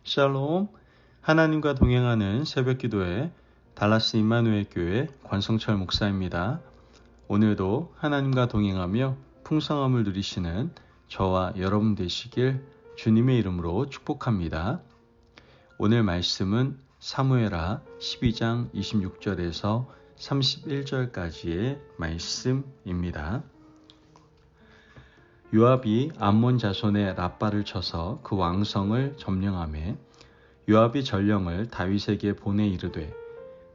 샬롬, 하나님과 동행하는 새벽기도회 달라스 임마누엘 교회 관성철 목사입니다. 오늘도 하나님과 동행하며 풍성함을 누리시는 저와 여러분 되시길 주님의 이름으로 축복합니다. 오늘 말씀은 사무엘하 12장 26절에서 31절까지의 말씀입니다. 요압이 암몬 자손의 랍바를 쳐서 그 왕성을 점령하매 요압이 전령을 다윗에게 보내 이르되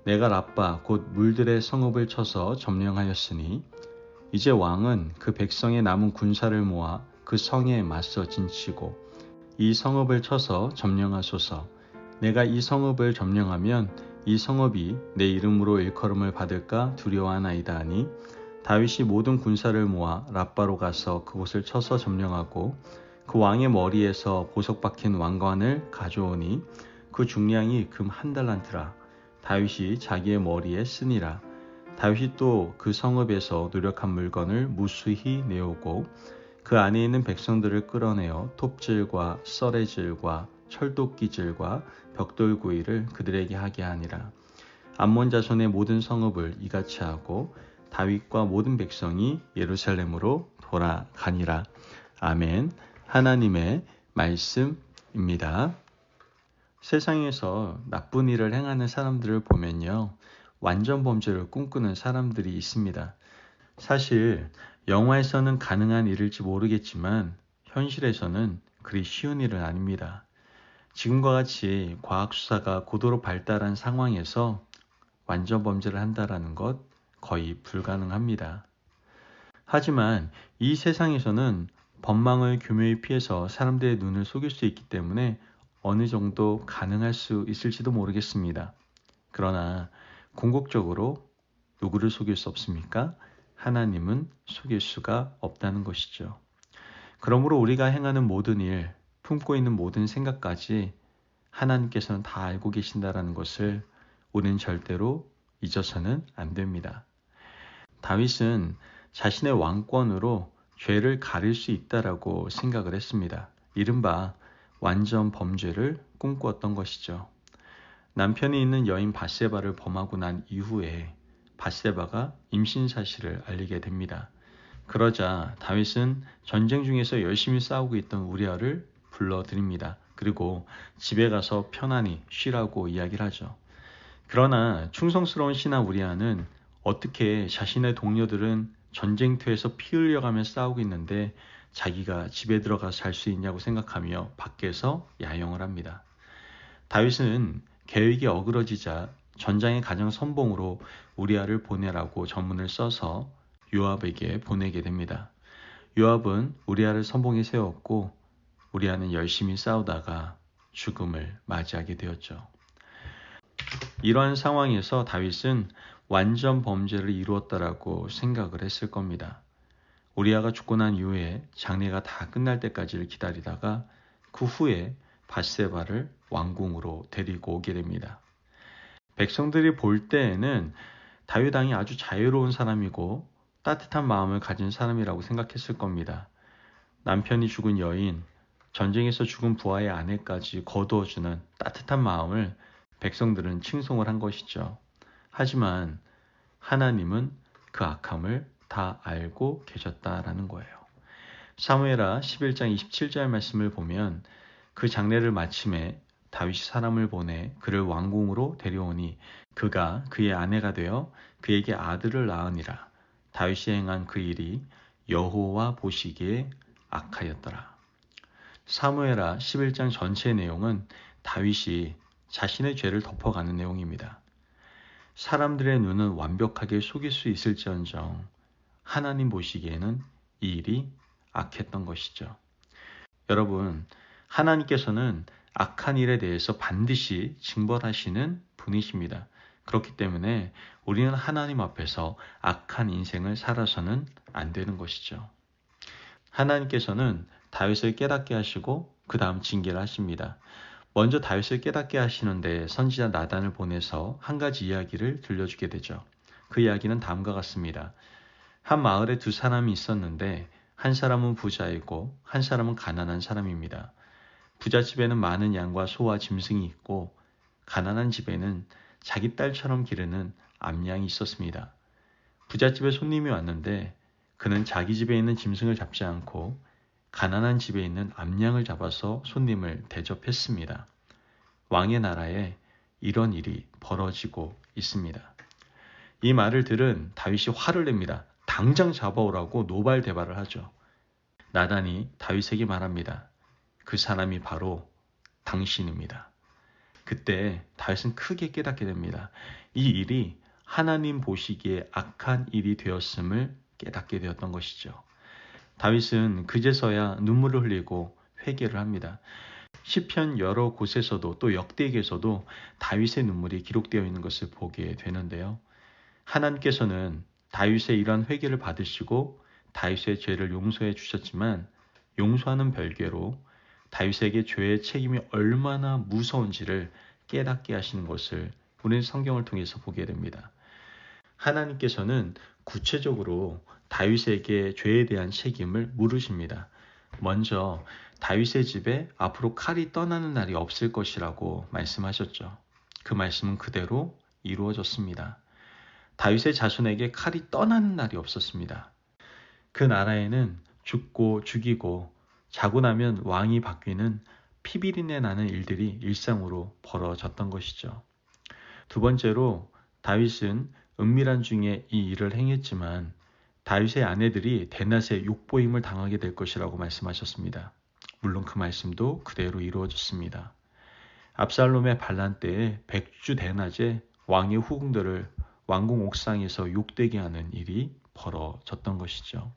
내가 랍바 곧 물들의 성읍을 쳐서 점령하였으니 이제 왕은 그 백성의 남은 군사를 모아 그 성에 맞서 진치고 이 성읍을 쳐서 점령하소서. 내가 이 성읍을 점령하면 이 성읍이 내 이름으로 일컬음을 받을까 두려워하나이다 하니 다윗이 모든 군사를 모아 랍바로 가서 그곳을 쳐서 점령하고 그 왕의 머리에서 보석 박힌 왕관을 가져오니 그 중량이 금 1달란트라. 다윗이 자기의 머리에 쓰니라. 다윗이 또 그 성읍에서 노력한 물건을 무수히 내오고 그 안에 있는 백성들을 끌어내어 톱질과 썰의질과 철도끼질과 벽돌구이를 그들에게 하게 하니라. 암몬 자손의 모든 성읍을 이같이 하고 다윗과 모든 백성이 예루살렘으로 돌아가니라. 아멘. 하나님의 말씀입니다. 세상에서 나쁜 일을 행하는 사람들을 보면요, 완전 범죄를 꿈꾸는 사람들이 있습니다. 사실 영화에서는 가능한 일일지 모르겠지만 현실에서는 그리 쉬운 일은 아닙니다. 지금과 같이 과학수사가 고도로 발달한 상황에서 완전 범죄를 한다는 것 거의 불가능합니다. 하지만 이 세상에서는 법망을 교묘히 피해서 사람들의 눈을 속일 수 있기 때문에 어느 정도 가능할 수 있을지도 모르겠습니다. 그러나 궁극적으로 누구를 속일 수 없습니까? 하나님은 속일 수가 없다는 것이죠. 그러므로 우리가 행하는 모든 일, 품고 있는 모든 생각까지 하나님께서는 다 알고 계신다는 것을 우리는 절대로 잊어서는 안 됩니다. 다윗은 자신의 왕권으로 죄를 가릴 수 있다라고 생각을 했습니다. 이른바 완전 범죄를 꿈꾸었던 것이죠. 남편이 있는 여인 밧세바를 범하고 난 이후에 밧세바가 임신 사실을 알리게 됩니다. 그러자 다윗은 전쟁 중에서 열심히 싸우고 있던 우리아를 불러들입니다. 그리고 집에 가서 편안히 쉬라고 이야기를 하죠. 그러나 충성스러운 신하 우리아는 어떻게 자신의 동료들은 전쟁터에서 피 흘려가며 싸우고 있는데 자기가 집에 들어가서 잘 수 있냐고 생각하며 밖에서 야영을 합니다. 다윗은 계획이 어그러지자 전장의 가장 선봉으로 우리아를 보내라고 전문을 써서 요압에게 보내게 됩니다. 요압은 우리아를 선봉에 세웠고 우리아는 열심히 싸우다가 죽음을 맞이하게 되었죠. 이러한 상황에서 다윗은 완전 범죄를 이루었다라고 생각을 했을 겁니다. 우리아가 죽고 난 이후에 장례가 다 끝날 때까지를 기다리다가 그 후에 밧세바를 왕궁으로 데리고 오게 됩니다. 백성들이 볼 때에는 다윗 왕이 아주 자유로운 사람이고 따뜻한 마음을 가진 사람이라고 생각했을 겁니다. 남편이 죽은 여인, 전쟁에서 죽은 부하의 아내까지 거두어주는 따뜻한 마음을 백성들은 칭송을 한 것이죠. 하지만 하나님은 그 악함을 다 알고 계셨다라는 거예요. 사무엘하 11장 27절 말씀을 보면 그 장례를 마침에 다윗이 사람을 보내 그를 왕궁으로 데려오니 그가 그의 아내가 되어 그에게 아들을 낳으니라. 다윗이 행한 그 일이 여호와 보시기에 악하였더라. 사무엘하 11장 전체의 내용은 다윗이 자신의 죄를 덮어가는 내용입니다. 사람들의 눈은 완벽하게 속일 수 있을지언정 하나님 보시기에는 이 일이 악했던 것이죠. 여러분, 하나님께서는 악한 일에 대해서 반드시 징벌하시는 분이십니다. 그렇기 때문에 우리는 하나님 앞에서 악한 인생을 살아서는 안 되는 것이죠. 하나님께서는 다윗을 깨닫게 하시고 그 다음 징계를 하십니다. 먼저 다윗을 깨닫게 하시는데 선지자 나단을 보내서 한 가지 이야기를 들려주게 되죠. 그 이야기는 다음과 같습니다. 한 마을에 두 사람이 있었는데 한 사람은 부자이고 한 사람은 가난한 사람입니다. 부잣집에는 많은 양과 소와 짐승이 있고 가난한 집에는 자기 딸처럼 기르는 암양이 있었습니다. 부잣집에 손님이 왔는데 그는 자기 집에 있는 짐승을 잡지 않고 가난한 집에 있는 암양을 잡아서 손님을 대접했습니다. 왕의 나라에 이런 일이 벌어지고 있습니다. 이 말을 들은 다윗이 화를 냅니다. 당장 잡아오라고 노발대발을 하죠. 나단이 다윗에게 말합니다. 그 사람이 바로 당신입니다. 그때 다윗은 크게 깨닫게 됩니다. 이 일이 하나님 보시기에 악한 일이 되었음을 깨닫게 되었던 것이죠. 다윗은 그제서야 눈물을 흘리고 회개를 합니다. 시편 여러 곳에서도 또 역대기에서도 다윗의 눈물이 기록되어 있는 것을 보게 되는데요. 하나님께서는 다윗의 이러한 회개를 받으시고 다윗의 죄를 용서해 주셨지만 용서하는 별개로 다윗에게 죄의 책임이 얼마나 무서운지를 깨닫게 하시는 것을 우리는 성경을 통해서 보게 됩니다. 하나님께서는 구체적으로 다윗에게 죄에 대한 책임을 물으십니다. 먼저 다윗의 집에 앞으로 칼이 떠나는 날이 없을 것이라고 말씀하셨죠. 그 말씀은 그대로 이루어졌습니다. 다윗의 자손에게 칼이 떠나는 날이 없었습니다. 그 나라에는 죽고 죽이고 자고 나면 왕이 바뀌는 피비린내 나는 일들이 일상으로 벌어졌던 것이죠. 두 번째로 다윗은 은밀한 중에 이 일을 행했지만 다윗의 아내들이 대낮에 욕보임을 당하게 될 것이라고 말씀하셨습니다. 물론 그 말씀도 그대로 이루어졌습니다. 압살롬의 반란 때에 백주 대낮에 왕의 후궁들을 왕궁 옥상에서 욕되게 하는 일이 벌어졌던 것이죠.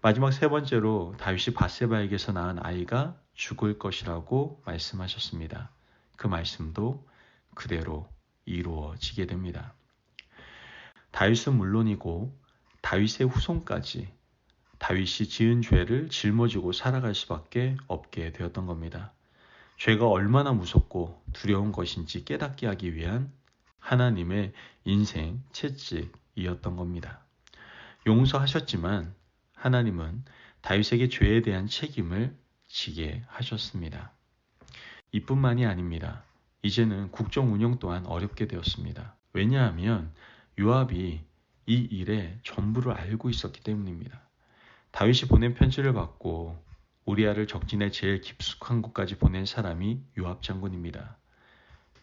마지막 세 번째로 다윗이 밧세바에게서 낳은 아이가 죽을 것이라고 말씀하셨습니다. 그 말씀도 그대로 이루어지게 됩니다. 다윗은 물론이고 다윗의 후손까지 다윗이 지은 죄를 짊어지고 살아갈 수밖에 없게 되었던 겁니다. 죄가 얼마나 무섭고 두려운 것인지 깨닫게 하기 위한 하나님의 인생 채찍이었던 겁니다. 용서하셨지만 하나님은 다윗에게 죄에 대한 책임을 지게 하셨습니다. 이뿐만이 아닙니다. 이제는 국정 운영 또한 어렵게 되었습니다. 왜냐하면 요압이 이 일의 전부를 알고 있었기 때문입니다. 다윗이 보낸 편지를 받고 우리아를 적진의 제일 깊숙한 곳까지 보낸 사람이 요압 장군입니다.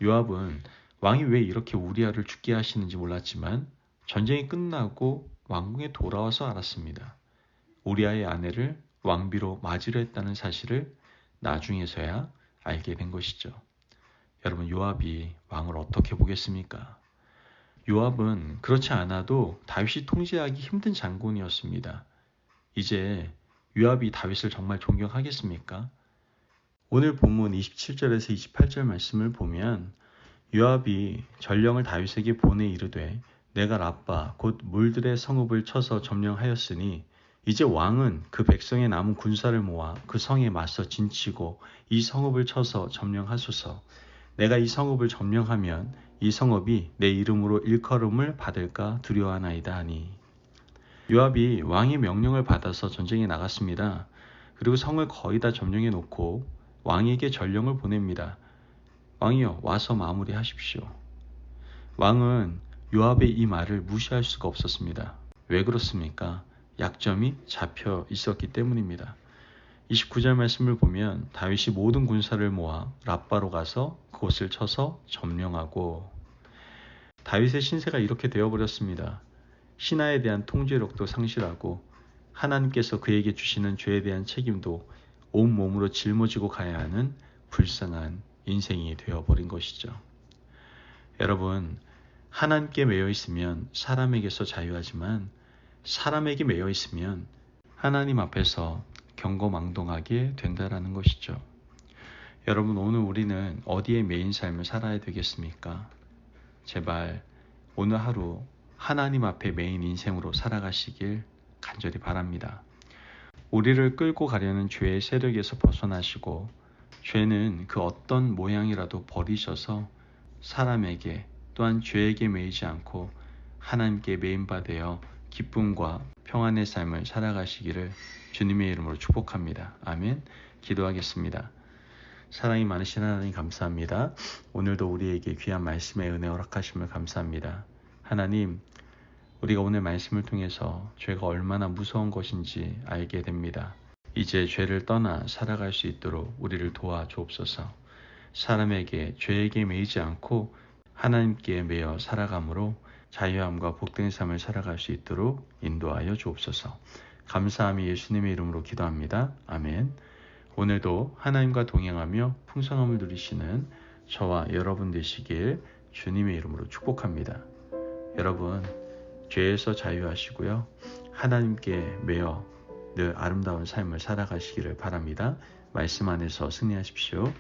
요압은 왕이 왜 이렇게 우리아를 죽게 하시는지 몰랐지만 전쟁이 끝나고 왕궁에 돌아와서 알았습니다. 우리아의 아내를 왕비로 맞이려 했다는 사실을 나중에서야 알게 된 것이죠. 여러분, 요압이 왕을 어떻게 보겠습니까? 요압은 그렇지 않아도 다윗이 통제하기 힘든 장군이었습니다. 이제 요압이 다윗을 정말 존경하겠습니까? 오늘 본문 27절에서 28절 말씀을 보면 요압이 전령을 다윗에게 보내 이르되 내가 라빠 곧 물들의 성읍을 쳐서 점령하였으니 이제 왕은 그 백성의 남은 군사를 모아 그 성에 맞서 진치고 이 성읍을 쳐서 점령하소서. 내가 이 성읍을 점령하면 이 성읍이 내 이름으로 일컬음을 받을까 두려워하나이다 하니. 요압이 왕의 명령을 받아서 전쟁에 나갔습니다. 그리고 성을 거의 다 점령해 놓고 왕에게 전령을 보냅니다. 왕이여, 와서 마무리하십시오. 왕은 요압의 이 말을 무시할 수가 없었습니다. 왜 그렇습니까? 약점이 잡혀 있었기 때문입니다. 29절 말씀을 보면 다윗이 모든 군사를 모아 랍바로 가서 그곳을 쳐서 점령하고, 다윗의 신세가 이렇게 되어버렸습니다. 신하에 대한 통제력도 상실하고 하나님께서 그에게 주시는 죄에 대한 책임도 온몸으로 짊어지고 가야 하는 불쌍한 인생이 되어버린 것이죠. 여러분, 하나님께 매여 있으면 사람에게서 자유하지만 사람에게 매여 있으면 하나님 앞에서 경거망동하게 된다라는 것이죠. 여러분, 오늘 우리는 어디에 매인 삶을 살아야 되겠습니까? 제발 오늘 하루 하나님 앞에 매인 인생으로 살아가시길 간절히 바랍니다. 우리를 끌고 가려는 죄의 세력에서 벗어나시고 죄는 그 어떤 모양이라도 버리셔서 사람에게 또한 죄에게 매이지 않고 하나님께 매인 바 되어 기쁨과 평안의 삶을 살아가시기를 주님의 이름으로 축복합니다. 아멘. 기도하겠습니다. 사랑이 많으신 하나님 감사합니다. 오늘도 우리에게 귀한 말씀의 은혜 허락하심을 감사합니다. 하나님, 우리가 오늘 말씀을 통해서 죄가 얼마나 무서운 것인지 알게 됩니다. 이제 죄를 떠나 살아갈 수 있도록 우리를 도와주옵소서. 사람에게 죄에게 매이지 않고 하나님께 매여 살아감으로 자유함과 복된 삶을 살아갈 수 있도록 인도하여 주옵소서. 감사함이 예수님의 이름으로 기도합니다. 아멘. 오늘도 하나님과 동행하며 풍성함을 누리시는 저와 여러분 되시길 주님의 이름으로 축복합니다. 여러분, 죄에서 자유하시고요. 하나님께 매여 늘 아름다운 삶을 살아가시기를 바랍니다. 말씀 안에서 승리하십시오.